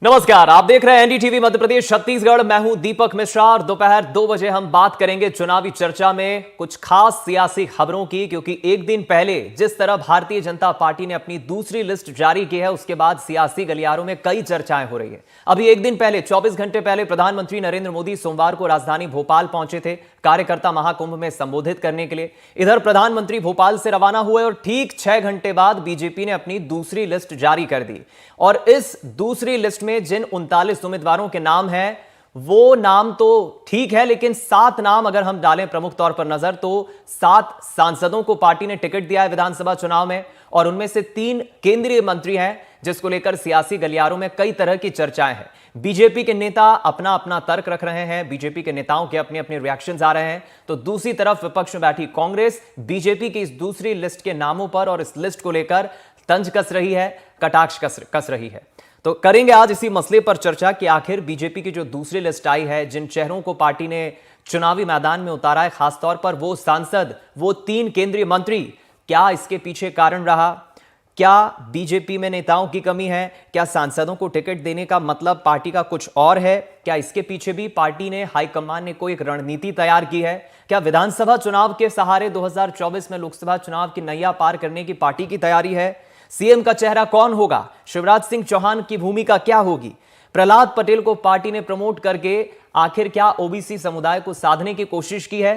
नमस्कार, आप देख रहे हैं एनडीटीवी मध्य प्रदेश छत्तीसगढ़। मैं हूं दीपक मिश्रा और दोपहर 2 बजे हम बात करेंगे चुनावी चर्चा में कुछ खास सियासी खबरों की, क्योंकि एक दिन पहले जिस तरह भारतीय जनता पार्टी ने अपनी दूसरी लिस्ट जारी की है, उसके बाद सियासी गलियारों में कई चर्चाएं हो रही है। अभी एक दिन पहले 24 घंटे पहले प्रधानमंत्री नरेंद्र मोदी सोमवार को राजधानी भोपाल पहुंचे थे कार्यकर्ता महाकुंभ में संबोधित करने के लिए। इधर प्रधानमंत्री भोपाल से रवाना हुए और ठीक 6 घंटे बाद बीजेपी ने अपनी दूसरी लिस्ट जारी कर दी। और इस दूसरी लिस्ट में जिन 39 उम्मीदवारों के नाम हैं, वो नाम तो ठीक है, लेकिन 7 नाम अगर हम डालें प्रमुख तौर पर नजर, तो 7 सांसदों को पार्टी ने टिकट दिया है विधानसभा चुनाव में, और उनमें से 3 केंद्रीय मंत्री हैं, जिसको लेकर सियासी गलियारों में कई तरह की चर्चाएं हैं। बीजेपी के नेता अपना अपना तर्क रख रहे हैं, बीजेपी के नेताओं के अपने अपने रिएक्शंस आ रहे हैं, तो दूसरी तरफ विपक्ष में बैठी कांग्रेस बीजेपी की इस दूसरी लिस्ट के नामों पर और इस लिस्ट को लेकर तंज कस रही है, कटाक्ष कस रही है। तो करेंगे आज इसी मसले पर चर्चा कि आखिर बीजेपी की जो दूसरी लिस्ट आई है, जिन चेहरों को पार्टी ने चुनावी मैदान में उतारा है, खासतौर पर वो सांसद, वो 3 केंद्रीय मंत्री, क्या इसके पीछे कारण रहा? क्या बीजेपी में नेताओं की कमी है? क्या सांसदों को टिकट देने का मतलब पार्टी का कुछ और है? क्या इसके पीछे भी पार्टी ने, हाईकमान ने कोई एक रणनीति तैयार की है? क्या विधानसभा चुनाव के सहारे 2024 में लोकसभा चुनाव की नैया पार करने की पार्टी की तैयारी है? सीएम का चेहरा कौन होगा? शिवराज सिंह चौहान की भूमिका क्या होगी? प्रहलाद पटेल को पार्टी ने प्रमोट करके आखिर क्या ओबीसी समुदाय को साधने की कोशिश की है?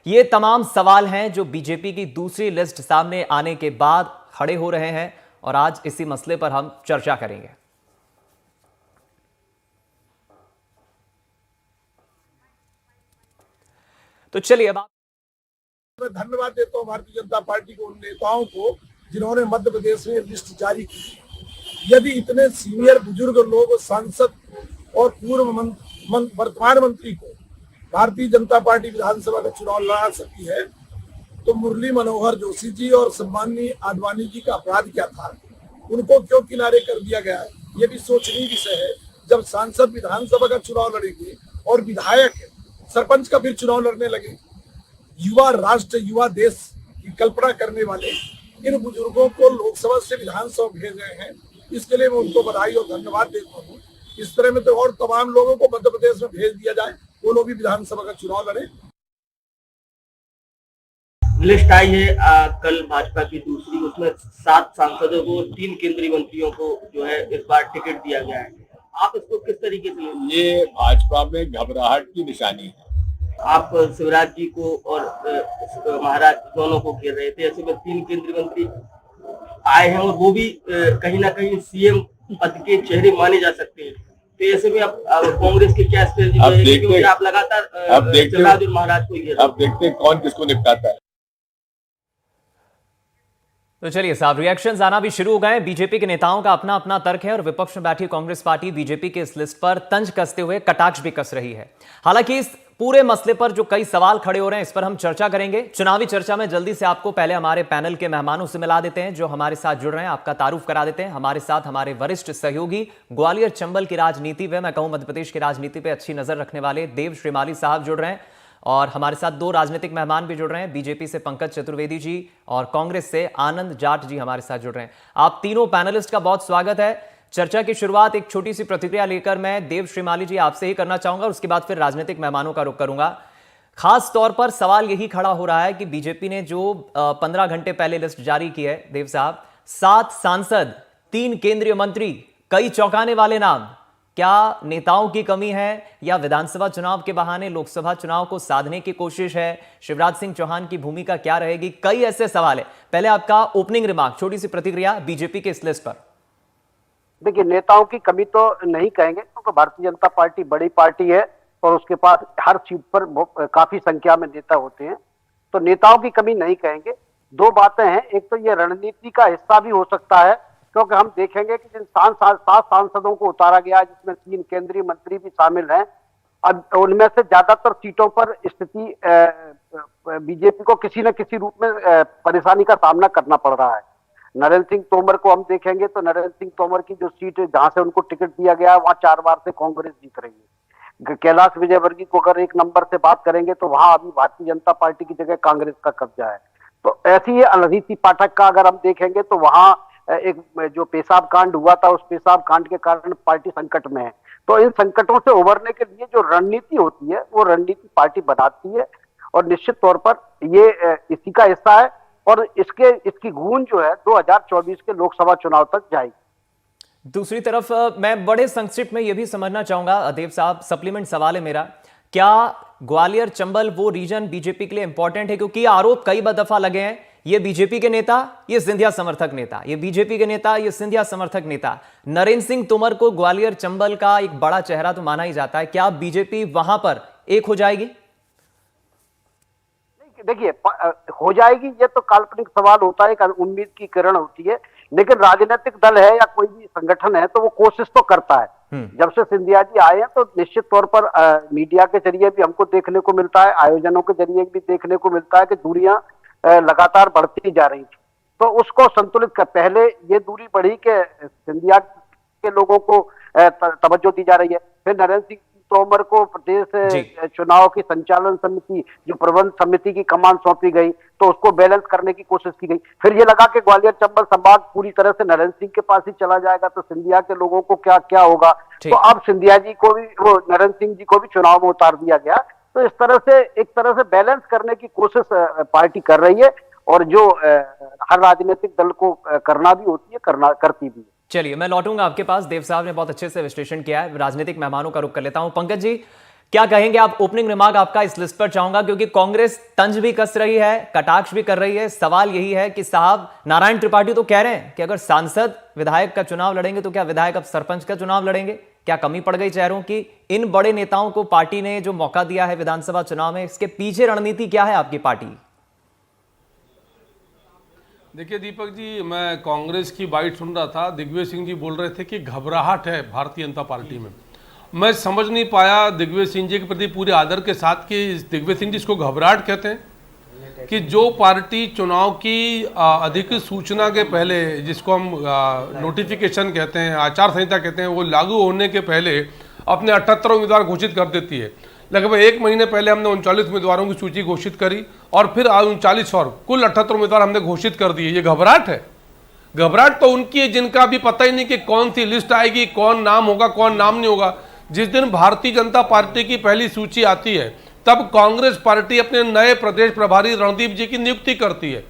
ये तमाम सवाल हैं जो बीजेपी की दूसरी लिस्ट सामने आने के बाद खड़े हो रहे हैं, और आज इसी मसले पर हम चर्चा करेंगे। तो चलिए अब मैं धन्यवाद देता हूं भारतीय जनता पार्टी के उन नेताओं को जिन्होंने मध्य प्रदेश में लिस्ट जारी की। यदि इतने सीनियर बुजुर्ग लोग, सांसद और पूर्व वर्तमान मंत्री को भारतीय जनता पार्टी विधानसभा का चुनाव लड़ा सकती है, तो मुरली मनोहर जोशी जी और सम्माननीय आडवाणी जी का अपराध क्या था? उनको क्यों किनारे कर दिया गया? ये भी सोचनीय विषय है। जब सांसद विधानसभा का चुनाव लड़ेंगे और विधायक सरपंच का फिर चुनाव लड़ने लगे, युवा राष्ट्र, युवा देश की कल्पना करने वाले इन बुजुर्गों को लोकसभा से विधानसभा भेज रहे हैं, इसके लिए मैं उनको बधाई और धन्यवाद देता हूँ। इस तरह में तो और तमाम लोगों को मध्य प्रदेश में भेज दिया जाए, वो लोग भी विधानसभा का चुनाव लड़े। लिस्ट आई है कल भाजपा की दूसरी, उसमें 7 सांसदों को, 3 केंद्रीय मंत्रियों को जो है इस बार टिकट दिया गया है। आप इसको किस तरीके से? ये भाजपा में घबराहट की निशानी है। आप शिवराज जी को और महाराज दोनों को घेर रहे थे, ऐसे में 3 केंद्रीय मंत्री आए हैं और वो भी कहीं ना कहीं सीएम पद के चेहरे माने जा सकते हैं। तो ऐसे में अब कांग्रेस की क्या स्ट्रेटजी है, क्योंकि आप लगातार शिवराज और महाराज को घेर? अब देखते हैं कौन किसको निपटाता है। तो चलिए साहब, रिएक्शंस आना भी शुरू हो गए। बीजेपी के नेताओं का अपना अपना तर्क है और विपक्ष में बैठी कांग्रेस पार्टी बीजेपी के इस लिस्ट पर तंज कसते हुए कटाक्ष भी कस रही है। हालांकि इस पूरे मसले पर जो कई सवाल खड़े हो रहे हैं, इस पर हम चर्चा करेंगे। चुनावी चर्चा में जल्दी से आपको पहले हमारे पैनल के मेहमानों से मिला देते हैं जो हमारे साथ जुड़ रहे हैं, आपका तारुफ करा देते हैं। हमारे साथ हमारे वरिष्ठ सहयोगी, ग्वालियर चंबल की राजनीति पे, मैं कहूं मध्य प्रदेश की राजनीति पे अच्छी नजर रखने वाले देव श्रीमाली साहब जुड़ रहे हैं, और हमारे साथ 2 राजनीतिक मेहमान भी जुड़ रहे हैं। बीजेपी से पंकज चतुर्वेदी जी और कांग्रेस से आनंद जाट जी हमारे साथ जुड़ रहे हैं। आप तीनों पैनलिस्ट का बहुत स्वागत है। चर्चा की शुरुआत एक छोटी सी प्रतिक्रिया लेकर मैं देव श्रीमाली जी आपसे ही करना चाहूंगा, उसके बाद फिर राजनीतिक मेहमानों का रुख करूंगा। खास तौर पर सवाल यही खड़ा हो रहा है कि बीजेपी ने जो 15 घंटे पहले लिस्ट जारी की है, देव साहब, 7 सांसद, 3 केंद्रीय मंत्री, कई चौंकाने वाले नाम, क्या नेताओं की कमी है या विधानसभा चुनाव के बहाने लोकसभा चुनाव को साधने की कोशिश है? शिवराज सिंह चौहान की भूमिका क्या रहेगी? कई ऐसे सवाल है। पहले आपका ओपनिंग रिमार्क, छोटी सी प्रतिक्रिया बीजेपी के इस लिस्ट पर। देखिए, नेताओं की कमी तो नहीं कहेंगे, क्योंकि भारतीय जनता पार्टी बड़ी पार्टी है और उसके पास हर सीट पर काफी संख्या में नेता होते हैं, तो नेताओं की कमी नहीं कहेंगे। 2 बातें हैं, एक तो ये रणनीति का हिस्सा भी हो सकता है, क्योंकि हम देखेंगे कि जिन 7 सांसदों को उतारा गया, जिसमें 3 केंद्रीय मंत्री भी शामिल हैं, अब उनमें से ज्यादातर सीटों पर स्थिति बीजेपी को किसी न किसी रूप में परेशानी का सामना करना पड़ रहा है। नरेंद्र सिंह तोमर को हम देखेंगे तो नरेंद्र सिंह तोमर की जो सीट है जहां से उनको टिकट दिया गया है, वहां 4 बार से कांग्रेस जीत रही है। कैलाश विजयवर्गीय को अगर 1 नंबर से बात करेंगे तो वहां अभी भारतीय जनता पार्टी की जगह कांग्रेस का कब्जा है। तो ऐसी ही अदिति पाठक का अगर हम देखेंगे तो वहां एक जो पेशाब कांड हुआ था, उस पेशाब कांड के कारण पार्टी संकट में है। तो इन संकटों से उभरने के लिए जो रणनीति होती है वो रणनीति पार्टी बनाती है, और निश्चित तौर पर ये इसी का हिस्सा है, और इसकी गूंज जो है 2024 के लोकसभा चुनाव तक जाएगी। दूसरी तरफ मैं बड़े संक्षिप्त में यह भी समझना चाहूंगा देव साहब, सप्लीमेंट सवाल है मेरा, क्या ग्वालियर चंबल वो रीजन बीजेपी के लिए इंपॉर्टेंट है? क्योंकि आरोप कई दफा लगे हैं, ये बीजेपी के नेता, ये सिंधिया समर्थक नेता, ये बीजेपी के नेता, ये सिंधिया समर्थक नेता। नरेंद्र सिंह तोमर को ग्वालियर चंबल का एक बड़ा चेहरा तो माना ही जाता है, क्या बीजेपी वहां पर एक हो जाएगी? देखिए, हो जाएगी ये तो काल्पनिक सवाल होता है, एक उम्मीद की किरण होती है, लेकिन राजनीतिक दल है या कोई भी संगठन है तो वो कोशिश तो करता है। जब से सिंधिया जी आए हैं तो निश्चित तौर पर मीडिया के जरिए भी हमको देखने को मिलता है, आयोजनों के जरिए भी देखने को मिलता है कि दूरियां लगातार बढ़ती जा रही थी। तो उसको संतुलित कर, पहले ये दूरी बढ़ी कि सिंधिया के लोगों को तवज्जो दी जा रही है, फिर नरेंद्र सिंह तोमर को प्रदेश चुनाव की संचालन समिति, जो प्रबंध समिति की कमान सौंपी गई, तो उसको बैलेंस करने की कोशिश की गई। फिर ये लगा कि ग्वालियर चंबल संभाग पूरी तरह से नरेंद्र सिंह के पास ही चला जाएगा तो सिंधिया के लोगों को क्या क्या होगा। तो अब सिंधिया जी को भी, वो नरेंद्र सिंह जी को भी चुनाव में उतार दिया गया। तो इस तरह से एक तरह से बैलेंस करने की कोशिश पार्टी कर रही है, और जो हर राजनीतिक दल को करना भी होती है, करती भी है। चलिए, मैं लौटूंगा आपके पास। देव साहब ने बहुत अच्छे से विश्लेषण किया है। राजनीतिक मेहमानों का रुख कर लेता हूं। पंकज जी, क्या कहेंगे आप? ओपनिंग रिमार्क आपका इस लिस्ट पर चाहूंगा, क्योंकि कांग्रेस तंज भी कस रही है, कटाक्ष भी कर रही है। सवाल यही है कि साहब, नारायण त्रिपाठी तो कह रहे हैं कि अगर सांसद विधायक का चुनाव लड़ेंगे तो क्या विधायक अब सरपंच का चुनाव लड़ेंगे? क्या कमी पड़ गई चेहरों की? इन बड़े नेताओं को पार्टी ने जो मौका दिया है विधानसभा चुनाव में, इसके पीछे रणनीति क्या है आपकी पार्टी? देखिए दीपक जी, मैं कांग्रेस की बाइट सुन रहा था, दिग्विजय सिंह जी बोल रहे थे कि घबराहट है भारतीय जनता पार्टी में। मैं समझ नहीं पाया दिग्विजय सिंह जी के प्रति पूरे आदर के साथ कि दिग्विजय सिंह जी इसको घबराहट कहते हैं कि जो पार्टी चुनाव की अधिकृत सूचना के पहले, जिसको हम नोटिफिकेशन कहते हैं, आचार संहिता कहते हैं, वो लागू होने के पहले अपने 78 उम्मीदवार घोषित कर देती है। लगभग 1 महीने पहले हमने 39 उम्मीदवारों की सूची घोषित करी, और फिर 39 और कुल 78 उम्मीदवार हमने घोषित कर दिए। ये घबराहट है? घबराहट तो उनकी है जिनका भी पता ही नहीं कि कौन सी लिस्ट आएगी, कौन नाम होगा, कौन नाम नहीं होगा। जिस दिन भारतीय जनता पार्टी की पहली सूची आती है तब कांग्रेस पार्टी अपने नए प्रदेश प्रभारी रणदीप जी की नियुक्ति करती है।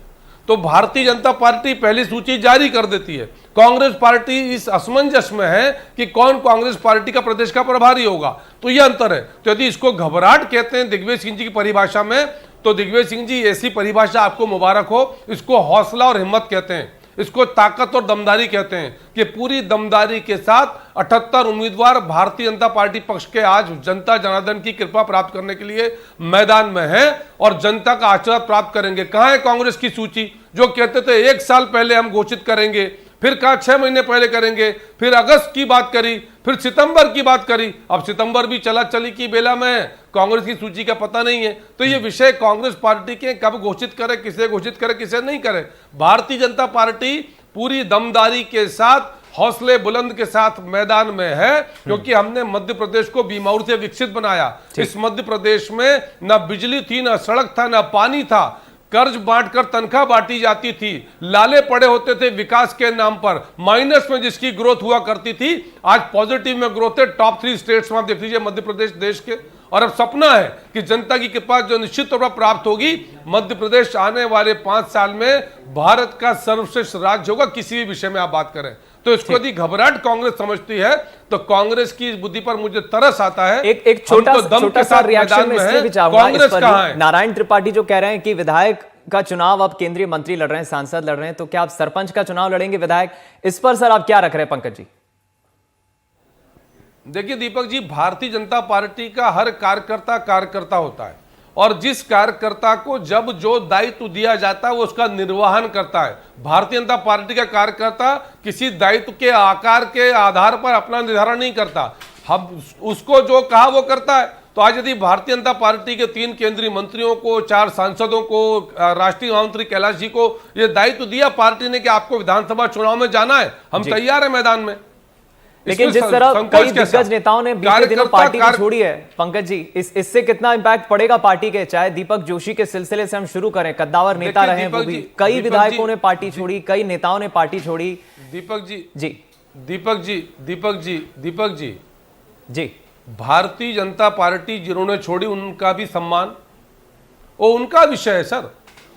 तो भारतीय जनता पार्टी पहली सूची जारी कर देती है। कांग्रेस पार्टी इस असमंजस में है कि कौन कांग्रेस पार्टी का प्रदेश का प्रभारी होगा। तो यह अंतर है। तो यदि इसको घबराहट कहते हैं दिग्विजय सिंह जी की परिभाषा में, तो दिग्विजय सिंह जी ऐसी परिभाषा आपको मुबारक हो। इसको हौसला और हिम्मत कहते हैं, इसको ताकत और दमदारी कहते हैं कि पूरी दमदारी के साथ 78 उम्मीदवार भारतीय जनता पार्टी पक्ष के आज जनता जनार्दन की कृपा प्राप्त करने के लिए मैदान में हैं और जनता का आशीर्वाद प्राप्त करेंगे। कहां है कांग्रेस की सूची जो कहते थे 1 साल पहले हम घोषित करेंगे, फिर कहा 6 महीने पहले करेंगे, फिर अगस्त की बात करी, फिर सितंबर की बात करी। अब सितंबर भी चला चली की बेला में, कांग्रेस की सूची का पता नहीं है। तो ये विषय कांग्रेस पार्टी के कब घोषित करे, किसे घोषित करे, किसे नहीं करे। भारतीय जनता पार्टी पूरी दमदारी के साथ, हौसले बुलंद के साथ मैदान में है, क्योंकि हमने मध्य प्रदेश को बीमारू से विकसित बनाया। इस मध्य प्रदेश में न बिजली थी, न सड़क था, न पानी था, कर्ज बांटकर तनख्वाह बांटी जाती थी, लाले पड़े होते थे विकास के नाम पर, माइनस में जिसकी ग्रोथ हुआ करती थी आज पॉजिटिव में ग्रोथ है। टॉप 3 स्टेट्स में आप देख लीजिए मध्य प्रदेश देश के। और अब सपना है कि जनता की कृपा जो निश्चित तौर पर प्राप्त होगी, मध्य प्रदेश आने वाले 5 साल में भारत का सर्वश्रेष्ठ राज्य होगा, किसी भी विषय में आप बात करें। तो इसको यदि घबराहट कांग्रेस समझती है तो कांग्रेस की इस बुद्धि पर मुझे तरस आता है। एक छोटा सा रिएक्शन में इसलिए भी चाहूंगा इस पर। नारायण त्रिपाठी जो कह रहे हैं कि विधायक का चुनाव अब केंद्रीय मंत्री लड़ रहे हैं, सांसद लड़ रहे हैं, तो क्या आप सरपंच का चुनाव लड़ेंगे विधायक? इस पर सर आप क्या रख रहे हैं पंकज जी? देखिए दीपक जी, भारतीय जनता पार्टी का हर कार्यकर्ता होता है, और जिस कार्यकर्ता को जब जो दायित्व दिया जाता है वो उसका निर्वहन करता है। भारतीय जनता पार्टी का कार्यकर्ता किसी दायित्व के आकार के आधार पर अपना निर्धारण नहीं करता, हम उसको जो कहा वो करता है। तो आज यदि भारतीय जनता पार्टी के 3 केंद्रीय मंत्रियों को, 4 सांसदों को, राष्ट्रीय महामंत्री कैलाश जी को ये दायित्व दिया पार्टी ने कि आपको विधानसभा चुनाव में जाना है, हम तैयार है मैदान में। लेकिन जिस तरह कई दिग्गज नेताओं ने बीते दिनों पार्टी की छोड़ी है पंकज जी, इससे कितना इंपैक्ट पड़ेगा पार्टी के? चाहे दीपक जोशी के सिलसिले से हम शुरू करें, कद्दावर नेता रहे वो भी, कई विधायकों ने पार्टी छोड़ी, कई नेताओं ने पार्टी छोड़ी। दीपक जी जी दीपक जी दीपक जी दीपक जी जी, भारतीय जनता पार्टी जिन्होंने छोड़ी उनका भी सम्मान, वो उनका विषय है सर।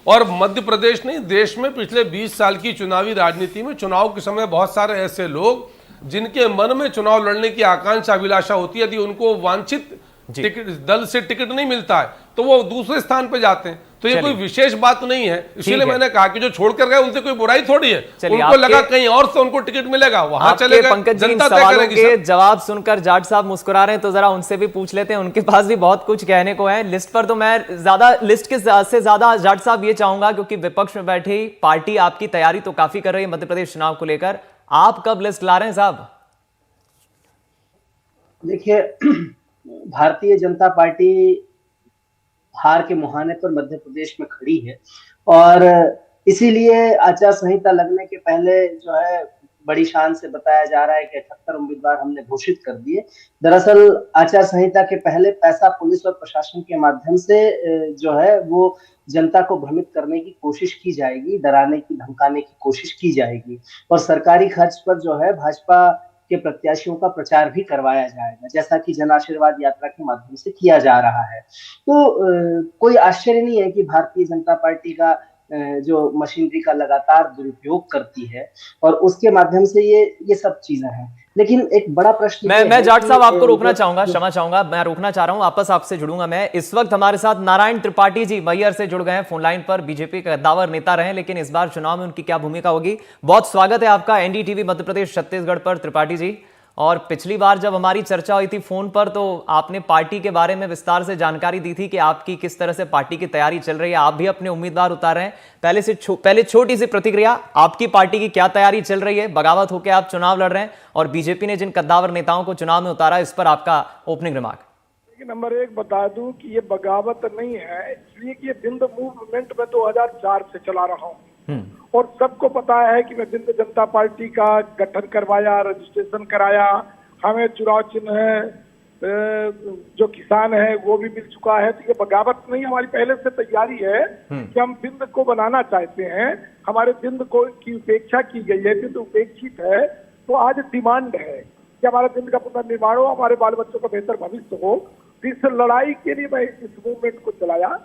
और मध्य प्रदेश नहीं, देश में पिछले 20 साल की चुनावी राजनीति में चुनाव के समय बहुत सारे ऐसे लोग जिनके मन में चुनाव लड़ने की आकांक्षा अभिलाषा होती है, यदि उनको वांछित दल से टिकट नहीं मिलता है तो वो दूसरे स्थान पे जाते हैं। तो ये कोई विशेष बात नहीं है, इसीलिए मैंने कहा कि जो छोड़कर गए उनसे कोई बुराई थोड़ी है, उनको लगा कहीं और से उनको टिकट मिलेगा, वहां चले गए। पंकज जी, सवालों के जवाब सुनकर जाट साहब मुस्कुरा रहे हैं, तो जरा उनसे भी पूछ लेते हैं, उनके पास भी बहुत कुछ कहने को है। लिस्ट पर तो मैं ज्यादा लिस्ट के से ज्यादा जाट साहब ये चाहूंगा, क्योंकि विपक्ष में बैठी पार्टी आपकी तैयारी तो काफी कर रही है मध्य प्रदेश चुनाव को लेकर, आप कब लिस्ट ला रहे हैं साहब? देखिए, भारतीय जनता पार्टी हार के मुहाने पर मध्य प्रदेश में खड़ी है और इसीलिए आचार संहिता लगने के पहले जो है बड़ी शान से बताया जा रहा है कि 78 उम्मीदवार हमने घोषित कर दिए। दरअसल आचार संहिता के पहले पैसा पुलिस और प्रशासन के माध्यम से जो है वो जनता को भ्रमित करने की कोशिश की जाएगी, डराने की धमकाने की कोशिश की जाएगी और सरकारी खर्च पर जो है भाजपा के प्रत्याशियों का प्रचार भी करवाया जाएगा, जैसा कि जन आशीर्वाद यात्रा के माध्यम से किया जा रहा है। तो कोई आश्चर्य नहीं है कि भारतीय जनता पार्टी का जो मशीनरी का लगातार दुरुपयोग करती है और उसके माध्यम से ये सब चीजें हैं। लेकिन एक बड़ा प्रश्न मैं जाट साहब आपको रोकना चाहूंगा, क्षमा चाहूंगा, मैं रोकना चाह रहा हूं, वापस आपसे जुड़ूंगा मैं। इस वक्त हमारे साथ नारायण त्रिपाठी जी मैयर से जुड़ गए हैं फोन लाइन पर, बीजेपी के कद्दावर नेता रहे, लेकिन इस बार चुनाव में उनकी क्या भूमिका होगी? बहुत स्वागत है आपका एनडीटीवी मध्य प्रदेश छत्तीसगढ़ पर त्रिपाठी जी। और पिछली बार जब हमारी चर्चा हुई थी फोन पर तो आपने पार्टी के बारे में विस्तार से जानकारी दी थी कि आपकी किस तरह से पार्टी की तैयारी चल रही है, आप भी अपने उम्मीदवार उतार रहे हैं। पहले छोटी सी प्रतिक्रिया, आपकी पार्टी की क्या तैयारी चल रही है? बगावत होकर आप चुनाव लड़ रहे हैं और बीजेपी ने जिन कद्दावर नेताओं को चुनाव में उतारा, इस पर आपका ओपनिंग रिमार्क। नंबर एक बता दूं कि ये बगावत नहीं है, इसलिए कि ये बिंद मूवमेंट में 2004 से चला रहा हूँ और सबको पता है कि मैं बिंद जनता पार्टी का गठन करवाया, रजिस्ट्रेशन कराया, हमें चुनाव चिन्ह जो किसान है वो भी मिल चुका है। तो ये बगावत नहीं, हमारी पहले से तैयारी है कि हम बिंद को बनाना चाहते हैं, हमारे बिंद को की उपेक्षा की गई है, बिंद उपेक्षित है। तो आज डिमांड है कि हमारे बिंद का पुनर्निर्माण हो, हमारे बाल बच्चों का बेहतर भविष्य हो। इस लड़ाई के लिए मैं इस मूवमेंट को चलाया।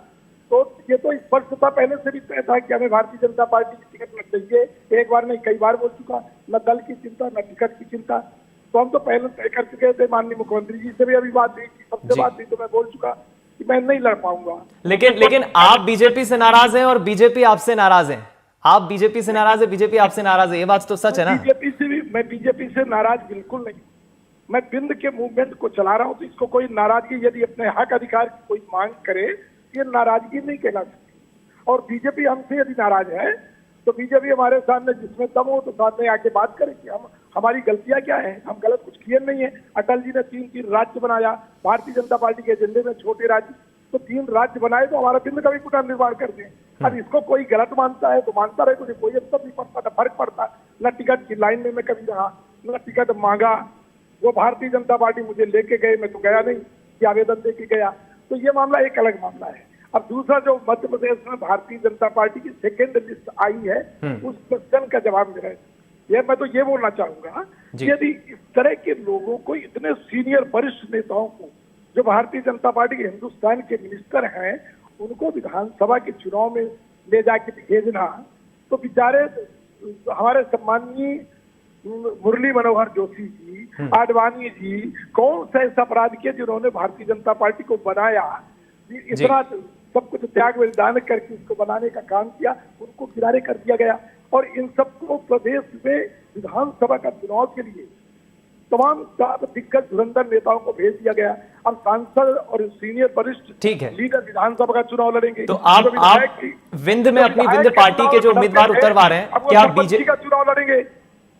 तो ये तो स्पष्ट था, पहले से भी तय था कि हमें भारतीय जनता पार्टी की टिकट न चाहिए। एक बार नहीं, कई बार बोल चुका, न दल की चिंता न टिकट की चिंता। तो हम तो पहले तय कर चुके थे, माननीय मुख्यमंत्री जी से भी अभी बात हुई, सबसे बात हुई, तो मैं बोल चुका कि मैं नहीं लड़ पाऊंगा। लेकिन आप बीजेपी से नाराज हैं और बीजेपी आपसे नाराज है। आप बीजेपी से नाराज है, बीजेपी आपसे नाराज है, ये बात तो सच है ना? मैं बीजेपी से नाराज बिल्कुल नहीं, मैं बिंद के मूवमेंट को चला रहा हूँ। तो इसको कोई नाराजगी, यदि अपने हक अधिकार की कोई मांग करे, ये नाराजगी नहीं कहला सकती। और बीजेपी हमसे यदि नाराज है तो बीजेपी हमारे सामने जिसमें दम हो तो सामने आके बात करे कि हमारी गलतियां क्या है, हम गलत कुछ किए नहीं है। अटल जी ने 3 राज्य बनाया, भारतीय जनता पार्टी के एजेंडे में छोटे राज्य, तो 3 राज्य बनाए, तो हमारा बिंद का भी पुनर्निर्माण कर दें। अब इसको कोई गलत मानता है तो मानता रहे, मुझे कोई असर नहीं पड़ता, न फर्क पड़ता। न टिकट की लाइन में मैं कभी रहा, न टिकट मांगा, वो भारतीय जनता पार्टी मुझे लेके गए, मैं तो गया नहीं कि आवेदन दे के गया। तो ये मामला एक अलग मामला है। अब दूसरा, जो मध्य प्रदेश में भारतीय जनता पार्टी की सेकेंड लिस्ट आई है, उस क्वेश्चन का जवाब मेरा है। मैं तो ये बोलना चाहूंगा, यदि इस तरह के लोगों को, इतने सीनियर वरिष्ठ नेताओं को, जो भारतीय जनता पार्टी के हिंदुस्तान के मिनिस्टर हैं, उनको विधानसभा के चुनाव में ले जाके भेजना, तो बेचारे हमारे सम्माननीय मुरली मनोहर जोशी जी, आडवाणी जी, कौन सा ऐसा अपराध किया जिन्होंने भारतीय जनता पार्टी को बनाया, इतना सब कुछ त्याग बलिदान करके उसको बनाने का काम किया, उनको किनारे कर दिया गया। और इन सबको प्रदेश में विधानसभा का चुनाव के लिए तमाम दिग्गज धुरंधर नेताओं को भेज दिया गया। अब सांसद और सीनियर वरिष्ठ लीडर विधानसभा का चुनाव लड़ेंगे। तो आप विंध्य में अपनी विंध्य पार्टी के जो उम्मीदवार उतरवा रहे हैं, क्या बीजेपी का चुनाव लड़ेंगे?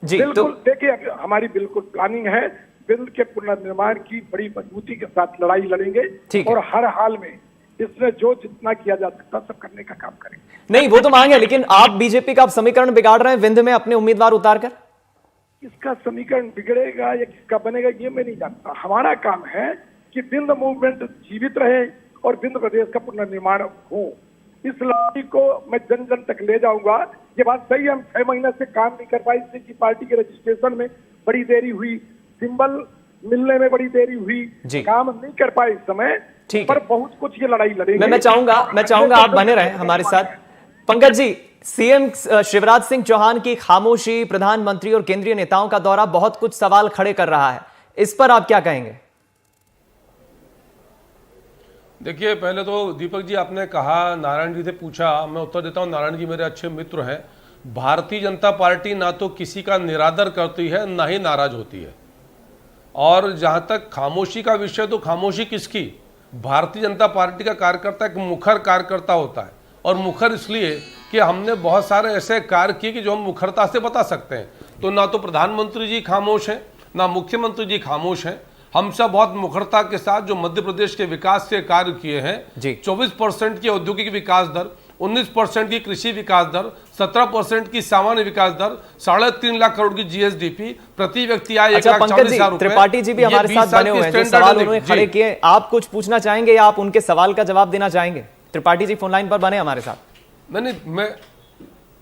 जी, बिल्कुल। देखिए, हमारी बिल्कुल प्लानिंग है, बिंद के पुनर्निर्माण की बड़ी मजबूती के साथ लड़ाई लड़ेंगे और हर हाल में इसमें जो जितना किया जा सकता सब करने का काम करेंगे। नहीं, वो तो मांग है, लेकिन आप बीजेपी का आप समीकरण बिगाड़ रहे हैं विंध्य में अपने उम्मीदवार उतार कर। किसका समीकरण बिगड़ेगा या किसका बनेगा ये मैं नहीं जानता। हमारा काम है कि विंध्य मूवमेंट जीवित रहे और विंध्य प्रदेश का पुनर्निर्माण हो। इस लड़ाई को मैं जन जन तक ले जाऊंगा। ये बात सही है, हम 6 महीने से काम नहीं कर पाए, इससे कि पार्टी के रजिस्ट्रेशन में बड़ी देरी हुई, सिंबल मिलने में बड़ी देरी हुई, काम नहीं कर पाए इस समय, पर बहुत कुछ ये लड़ाई लड़ेंगे। मैं चाहूंगा आप बने रहें हमारे साथ। पंकज जी, सीएम शिवराज सिंह चौहान की खामोशी, प्रधानमंत्री और केंद्रीय नेताओं का दौरा बहुत कुछ सवाल खड़े कर रहा है, इस पर आप क्या कहेंगे? देखिए, पहले तो दीपक जी आपने कहा, नारायण जी से पूछा, मैं उत्तर देता हूं। नारायण जी मेरे अच्छे मित्र हैं। भारतीय जनता पार्टी ना तो किसी का निरादर करती है, ना ही नाराज होती है। और जहां तक खामोशी का विषय, तो खामोशी किसकी? भारतीय जनता पार्टी का कार्यकर्ता एक मुखर कार्यकर्ता होता है, और मुखर इसलिए कि हमने बहुत सारे ऐसे कार्य किए कि जो हम मुखरता से बता सकते हैं। तो ना तो प्रधानमंत्री जी खामोश हैं, ना मुख्यमंत्री जी खामोश हैं। हम सब बहुत मुखरता के साथ जो मध्य प्रदेश के विकास के कार्य किए हैं, 24% की औद्योगिक विकास दर, 19% की कृषि विकास दर, 17% की सामान्य विकास दर, 3.5 लाख करोड़ की जीएसडीपी, प्रति व्यक्ति आय 1,40,000 रुपए। त्रिपाठी जी भी हमारे साथ बने हुए हैं, जो सवाल उन्होंने खड़े किए, आप कुछ पूछना चाहेंगे या आप उनके सवाल का जवाब देना चाहेंगे? त्रिपाठी जी फोन लाइन पर बने हमारे साथ। मैं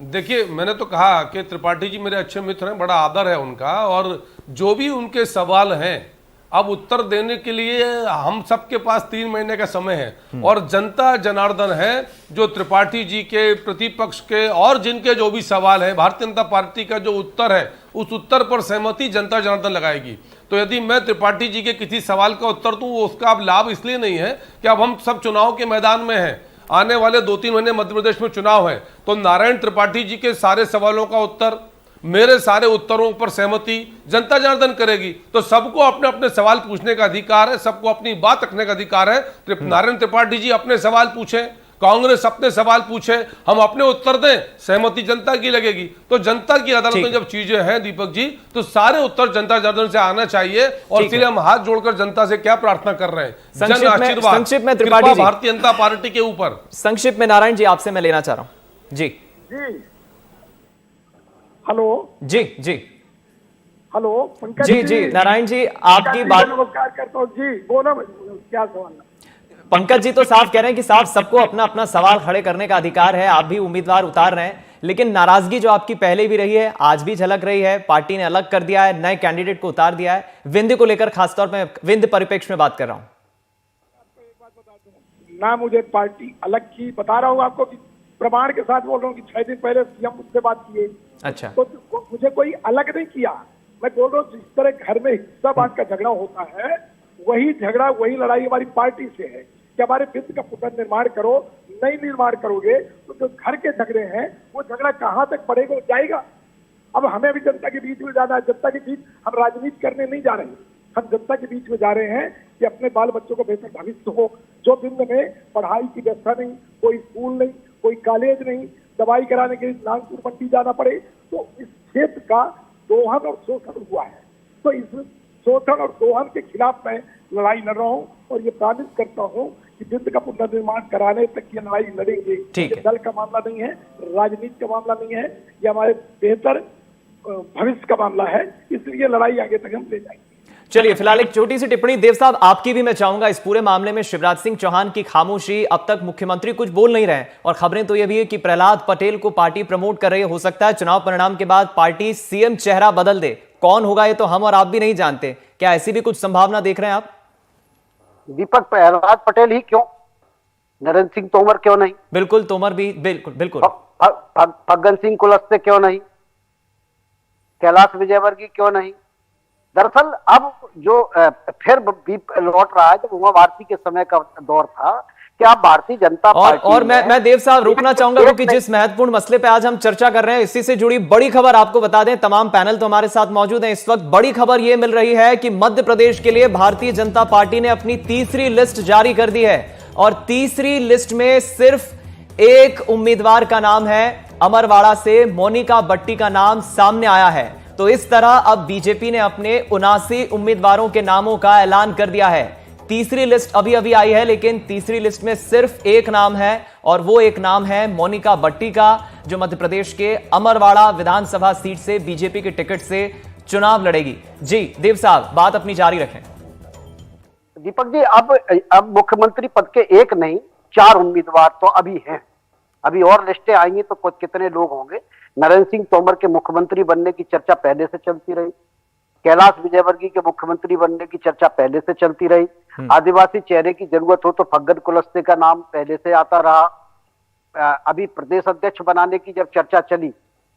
देखिए, मैंने तो कहा कि त्रिपाठी जी मेरे अच्छे मित्र हैं, बड़ा आदर है उनका, और जो भी उनके सवाल हैं अब उत्तर देने के लिए हम सबके पास 3 महीने का समय है, और जनता जनार्दन है जो त्रिपाठी जी के, प्रतिपक्ष के और जिनके जो भी सवाल है, भारतीय जनता पार्टी का जो उत्तर है उस उत्तर पर सहमति जनता जनार्दन लगाएगी। तो यदि मैं त्रिपाठी जी के किसी सवाल का उत्तर दूं, उसका अब लाभ इसलिए नहीं है कि अब हम सब चुनाव के मैदान में हैं, आने वाले 2-3 महीने मध्य प्रदेश में चुनाव है, तो नारायण त्रिपाठी जी के सारे सवालों का उत्तर, मेरे सारे उत्तरों पर सहमति जनता जनार्दन करेगी। तो सबको अपने अपने सवाल पूछने का अधिकार है, सबको अपनी बात रखने का अधिकार है। नारायण त्रिपाठी जी अपने सवाल पूछें, कांग्रेस अपने सवाल पूछे, हम अपने उत्तर दें, सहमति जनता की लगेगी। तो जनता की अदालत में जब चीजें हैं दीपक जी, तो सारे उत्तर जनता जनार्दन से आना चाहिए। और इसलिए हम हाथ जोड़कर जनता से क्या प्रार्थना कर रहे हैं, जन आशीर्वाद, संक्षिप्त में त्रिपाठी जी, भारतीय जनता पार्टी के ऊपर संक्षिप्त में नारायण जी आपसे मैं लेना चाह रहा हूं। जी हेलो जी हेलो पंकज जी नारायण जी, आपकी बात, नमस्कार करता हूँ जी, बोलो क्या सवाल है? पंकज जी तो साफ कह रहे हैं कि साफ सबको अपना अपना सवाल खड़े करने का अधिकार है, आप भी उम्मीदवार उतार रहे हैं, लेकिन नाराजगी जो आपकी पहले भी रही है, आज भी झलक रही है। पार्टी ने अलग कर दिया है, नए कैंडिडेट को उतार दिया है, विंध्य को लेकर खासतौर पर विंध्य परिप्रेक्ष्य में बात कर रहा हूं। ना मुझे पार्टी अलग की, बता रहा हूँ आपको कि प्रमाण के साथ बोल रहा हूँ कि 6 दिन पहले सीएम मुझसे बात किए। अच्छा, तो मुझे कोई अलग नहीं किया। मैं बोल रहा हूँ जिस तरह घर में हिस्सा बांट का झगड़ा होता है, वही झगड़ा, वही लड़ाई हमारी पार्टी से है कि हमारे वित्त का पुनर्निर्माण करो, नहीं निर्माण करोगे तो जो घर के झगड़े हैं वो झगड़ा कहाँ तक बढ़ेगा, जाएगा। अब हमें भी जनता के बीच में जाना है, जनता के बीच हम राजनीति करने नहीं जा रहे हैं, हम जनता के बीच में जा रहे हैं कि अपने बाल बच्चों को बेहतर भविष्य हो। जो दिन में पढ़ाई की व्यवस्था नहीं, कोई स्कूल नहीं, कोई कॉलेज नहीं, दवाई कराने के लिए नागपुर मंडी जाना पड़े, तो इस क्षेत्र का दोहन और शोषण हुआ है। तो इस शोषण और दोहन के खिलाफ मैं लड़ाई लड़ रहा हूँ और ये प्रामिस करता हूँ कि वित्त का पुनर्निर्माण कराने तक ये लड़ाई लड़ेंगे। ये दल का मामला नहीं है, राजनीति का मामला नहीं है, ये हमारे बेहतर भविष्य का मामला है, इसलिए लड़ाई आगे तक हम ले जाएंगे। चलिए, फिलहाल एक छोटी सी टिप्पणी देव साहब आपकी भी मैं चाहूंगा। इस पूरे मामले में शिवराज सिंह चौहान की खामोशी, अब तक मुख्यमंत्री कुछ बोल नहीं रहे और खबरें तो यह भी है कि प्रहलाद पटेल को पार्टी प्रमोट कर रही है। हो सकता है चुनाव परिणाम के बाद पार्टी सीएम चेहरा बदल दे, कौन होगा ये तो हम और आप भी नहीं जानते। क्या ऐसी भी कुछ संभावना देख रहे हैं आप? दीपक, प्रहलाद पटेल ही क्यों, नरेंद्र सिंह तोमर क्यों नहीं? बिल्कुल, तोमर भी, बिल्कुल। फग्गन सिंह कुलस्ते क्यों नहीं? कैलाश विजयवर्गीय क्यों नहीं? दरअसल अब जो फिर लौट रहा है, जब उमा भारती के समय का दौर था, क्या भारतीय जनता पार्टी और मैं देव साहब रोकना चाहूंगा क्योंकि जिस महत्वपूर्ण मसले पे आज हम चर्चा कर रहे हैं, इसी से जुड़ी बड़ी खबर आपको बता दें, तमाम पैनल तो हमारे साथ मौजूद हैं। इस वक्त बड़ी खबर यह मिल रही है कि मध्य प्रदेश के लिए भारतीय जनता पार्टी ने अपनी तीसरी लिस्ट जारी कर दी है और तीसरी लिस्ट में सिर्फ एक उम्मीदवार का नाम है, अमरवाड़ा से मोनिका बट्टी का नाम सामने आया है। तो इस तरह अब बीजेपी ने अपने 79 उम्मीदवारों के नामों का ऐलान कर दिया है। तीसरी लिस्ट अभी आई है, लेकिन तीसरी लिस्ट में सिर्फ एक नाम है और वो एक नाम है मोनिका बट्टी का, जो मध्य प्रदेश के अमरवाड़ा विधानसभा सीट से बीजेपी के टिकट से चुनाव लड़ेगी। जी देव साहब, बात अपनी जारी रखें। दीपक जी, अब मुख्यमंत्री पद के एक नहीं 4 उम्मीदवार तो अभी हैं। अभी और लिस्टें आएंगी तो कितने लोग होंगे। नरेंद्र सिंह तोमर के मुख्यमंत्री बनने की चर्चा पहले से चलती रही। कैलाश विजयवर्गीय के मुख्यमंत्री बनने की चर्चा पहले से चलती रही। आदिवासी चेहरे की जरूरत हो तो फग्गन कुलस्ते का नाम पहले से आता रहा। अभी प्रदेश अध्यक्ष बनाने की जब चर्चा चली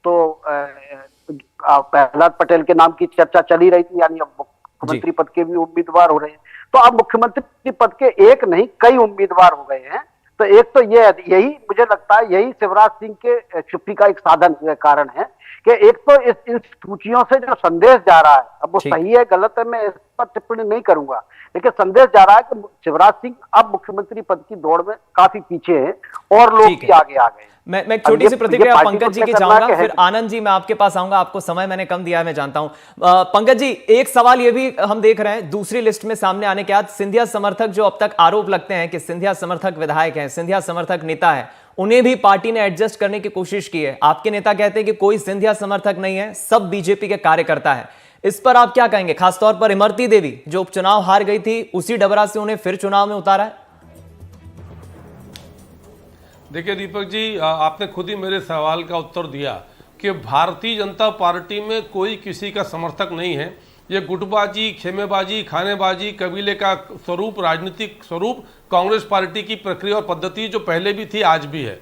तो प्रहलाद पटेल के नाम की चर्चा चली रही थी, यानी अब मुख्यमंत्री पद के भी उम्मीदवार हो रहे हैं। तो अब मुख्यमंत्री पद के एक नहीं कई उम्मीदवार हो गए हैं। तो एक तो यही मुझे लगता है, यही शिवराज सिंह के चुप्पी का एक साधन कारण है कि एक तो इन सूचियों से जो संदेश जा रहा है, अब वो सही है गलत है मैं इस पर टिप्पणी नहीं करूंगा, लेकिन संदेश जा रहा है कि शिवराज सिंह अब मुख्यमंत्री पद की दौड़ में काफी पीछे हैं और लोग भी आगे आ गए। मैं एक छोटी सी प्रतिक्रिया पंकज जी की चाहूंगा, फिर आनंद जी मैं आपके पास आऊंगा। आपको समय मैंने कम दिया है, मैं जानता हूं। पंकज जी, एक सवाल ये भी हम देख रहे हैं दूसरी लिस्ट में सामने आने के बाद, सिंधिया समर्थक जो अब तक आरोप लगते हैं कि सिंधिया समर्थक विधायक हैं, सिंधिया समर्थक नेता है, उन्हें भी पार्टी ने एडजस्ट करने की कोशिश की है। आपके नेता कहते हैं कि कोई सिंधिया समर्थक नहीं है, सब बीजेपी के कार्यकर्ता है। इस पर आप क्या कहेंगे? खासतौर पर इमरती देवी जो उपचुनाव हार गई थी, उसी डबरा से उन्हें फिर चुनाव में उतारा है। देखिए दीपक जी, आपने खुद ही मेरे सवाल का उत्तर दिया कि भारतीय जनता पार्टी में कोई किसी का समर्थक नहीं है। ये गुटबाजी, खेमेबाजी, खानेबाजी, कबीले का स्वरूप, राजनीतिक स्वरूप कांग्रेस पार्टी की प्रक्रिया और पद्धति जो पहले भी थी आज भी है।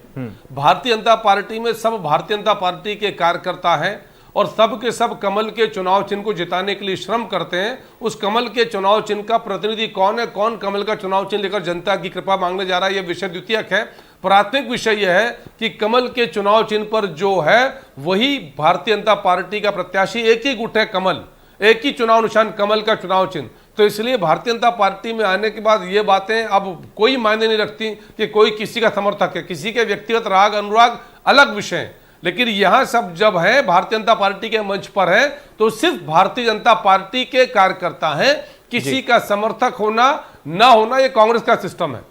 भारतीय जनता पार्टी में सब भारतीय जनता पार्टी के कार्यकर्ता हैं और सब के सब कमल के चुनाव चिन्ह को जिताने के लिए श्रम करते हैं। उस कमल के चुनाव चिन्ह का प्रतिनिधि कौन है, कौन कमल का चुनाव चिन्ह लेकर जनता की कृपा मांगने जा रहा है, यह विषय द्वितीयक है। प्राथमिक विषय यह है कि कमल के चुनाव चिन्ह पर जो है वही भारतीय जनता पार्टी का प्रत्याशी, एक ही गुट है कमल, एक ही चुनाव निशान कमल का चुनाव चिन्ह। तो इसलिए भारतीय जनता पार्टी में आने के बाद ये बातें अब कोई मायने नहीं रखती कि कोई किसी का समर्थक है। किसी के व्यक्तिगत राग अनुराग अलग विषय है, लेकिन यहां सब जब है भारतीय जनता पार्टी के मंच पर है तो सिर्फ भारतीय जनता पार्टी के कार्यकर्ता हैं। किसी का समर्थक होना ना होना ये कांग्रेस का सिस्टम है।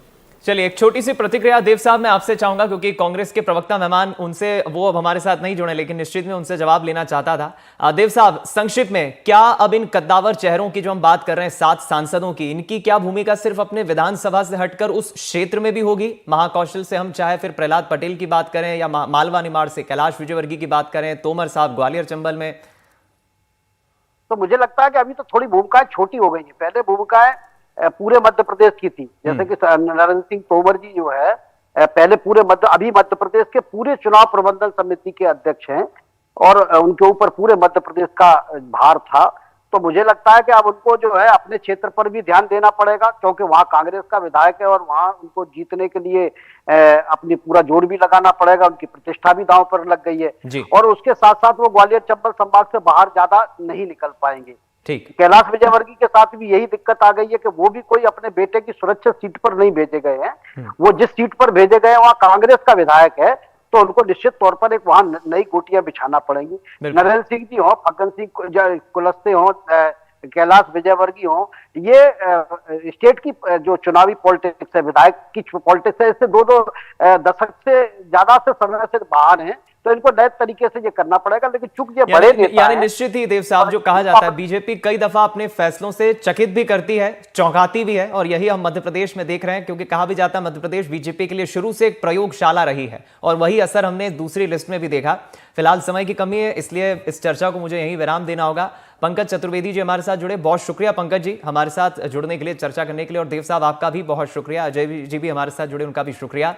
चलिए एक छोटी सी प्रतिक्रिया देव साहब मैं आपसे चाहूंगा, क्योंकि कांग्रेस के प्रवक्ता मेहमान उनसे वो अब हमारे साथ नहीं जुड़े, लेकिन निश्चित में उनसे जवाब लेना चाहता था। देव साहब, संक्षिप्त में क्या अब इन कद्दावर चेहरों की जो हम बात कर रहे हैं 7 सांसदों की, इनकी क्या भूमिका सिर्फ अपने विधानसभा से हटकर उस क्षेत्र में भी होगी? महाकौशल से हम चाहे फिर प्रहलाद पटेल की बात करें या मालवा निमाड़ से कैलाश विजयवर्गीय की बात करें, तोमर साहब ग्वालियर चंबल में, तो मुझे लगता है कि अभी तो थोड़ी भूमिकाएं छोटी हो गई है। पहले भूमिकाएं पूरे मध्य प्रदेश की थी, जैसे कि नरेंद्र सिंह तोमर जी जो है पहले अभी मध्य प्रदेश के पूरे चुनाव प्रबंधन समिति के अध्यक्ष हैं और उनके ऊपर पूरे मध्य प्रदेश का भार था। तो मुझे लगता है कि अब उनको जो है अपने क्षेत्र पर भी ध्यान देना पड़ेगा, क्योंकि वहां कांग्रेस का विधायक है और वहां उनको जीतने के लिए अपनी पूरा जोर भी लगाना पड़ेगा। उनकी प्रतिष्ठा भी दांव पर लग गई है और उसके साथ साथ वो ग्वालियर चंबल संभाग से बाहर ज्यादा नहीं निकल पाएंगे। ठीक, कैलाश विजयवर्गीय के साथ भी यही दिक्कत आ गई है कि वो भी कोई अपने बेटे की सुरक्षित सीट पर नहीं भेजे गए हैं। वो जिस सीट पर भेजे गए हैं वहां कांग्रेस का विधायक है, तो उनको निश्चित तौर पर एक वहां नई गोटियां बिछाना पड़ेंगी। नरेंद्र सिंह जी हो, फग्गन सिंह कुलस्ते हो, कैलाश विजयवर्गीय हो, ये स्टेट की जो चुनावी पॉलिटिक्स है, विधायक की पॉलिटिक्स है, इससे 2-2 दशक से ज्यादा से समय से बाहर हैं। तो इनको नए तरीके से ये करना पड़ेगा, लेकिन चूंकि ये बड़े नेता यानी निश्चित ही देव साहब जो कहा जाता है, बीजेपी कई दफा अपने फैसलों से चकित भी करती है, चौंकाती भी है, और यही हम मध्य प्रदेश में देख रहे हैं, क्योंकि कहा भी जाता है मध्य प्रदेश बीजेपी के लिए शुरू से एक प्रयोगशाला रही है और वही असर हमने दूसरी लिस्ट में भी देखा। फिलहाल समय की कमी है, इसलिए इस चर्चा को मुझे यहीं विराम देना होगा। पंकज चतुर्वेदी जी हमारे साथ जुड़े, बहुत शुक्रिया पंकज जी हमारे साथ जुड़ने के लिए, चर्चा करने के लिए, और देव साहब आपका भी बहुत शुक्रिया। अजय जी भी हमारे साथ जुड़े, उनका भी शुक्रिया।